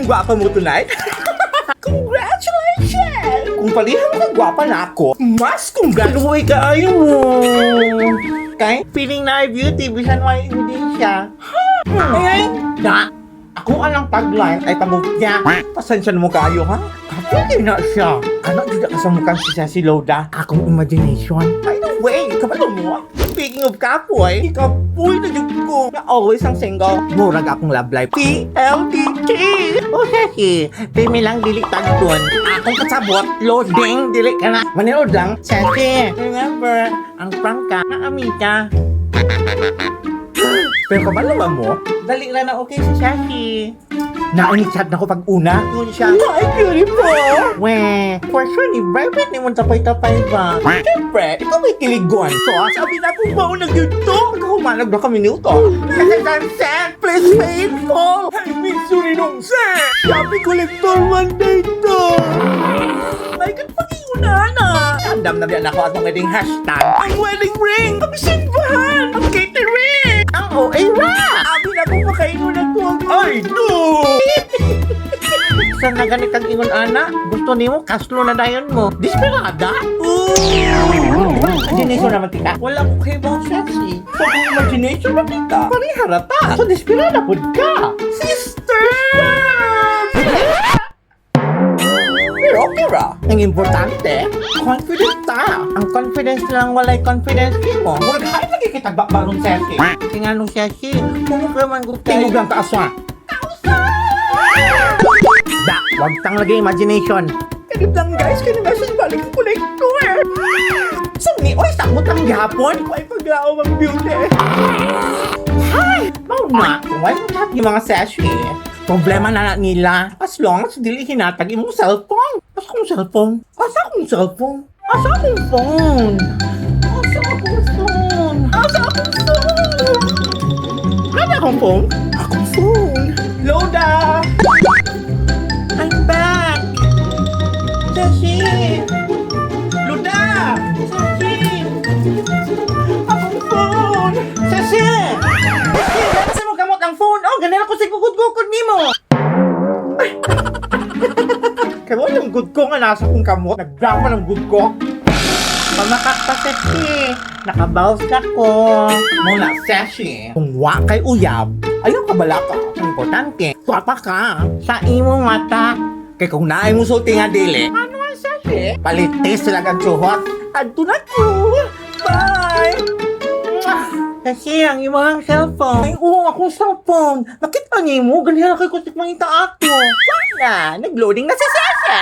gwapa mo tonight? Congratulations! Kung palihan mo gwapa na ako, mas congratulate ka ayo mo. Kay, feeling na beauty, bisan may hindi siya. Ay, na, ako alang tagline ay pamukya. Pasensya mo kayo, ha? Kapili na siya. Ano, dito ka sa mukhang si Loda? Akong imagination. By the way, kabalo mo? Speaking of kapoy, kapoy na yung ko na always ang single. Murag akong love life. PLDT! O Ceci, pimi lang dili tagdun. Akong kasabot, loading, dili ka na. Manood lang, Ceci. Remember, ang prank ka, naamin ka. Pero kabalo ba mo? Dali lang na okay si Ceci. Nainit-chat na ko pag una. Yun siya. Ay, beautiful! Weh, for sure ni Brevit ni mong tapay-tapay ba? Siyempre, ikaw may kiligon. So, sabi na kung maunag yun to. Magkahumanag na kami minuto. Kasi Sen, please faithful! I miss you rin nung Sen! Sabi collector one day to! Ay, pag-iunahan na! Andam na biyan ako at ang wedding hashtag. Ang wedding ring! Ang simbahan! Ang catering! Ang OA rap! Abi na kung makaingon na to. Ay, no! Saan na ganit ang ingon, ana? Gusto ni mo, kaslo na dayon mo. Desperada? Imagination naman kita. Wala ko kayo mga sexy. So, kung imagination na kita, pariharata. So, desperada po ka. Sister! Pero okay ra. Ang importante, confident ta. Ang confidence lang walay confidence mo. Murag kahit lagi kita bakbarong sexy. Tingnan nung sexy, kung ka man gupay. Tingog lang kaaswa. Da, wag tang lagi imagination. Kanip lang guys, kanip message balik ko collector. So ni, oy, sakot ang gihapon. May paglao ang beauty. Hi! Mau na, kung may mga yung mga sexy. Problema na nila. As long as dili hinatag imong cellphone. Asa akong cellphone? Asa akong cellphone? Asa akong phone? Asa akong phone? Asa akong phone? Ano akong phone? Akong phone. Loda! I'm back! Ceci! Loda! Ceci! Akong phone! Ceci! Ceci! Nasa mo kamot ang phone? Oh, ganun ako sa gugod-gugod ni mo! Kaya mo yung good ko nga nasa kong kamot. Nag-drama ng good ko. Mamakak pa, Ceci. Nakabounce na ko. Muna, Ceci. Kung wa kay uyab, ayaw ka bala ka. Ang importante, guwapa ka. Sa imong mata. Kaya kung naay mo sulti nga dili, ano ang Ceci? Palitis sila kang tsuhot. Adto na ko. Bye! Kasi ang imong cellphone. Ay, oo, akong cellphone. Nakita niyo mo, ganyan kay kusik mangita ato. Wala, nag-loading na si Ceci.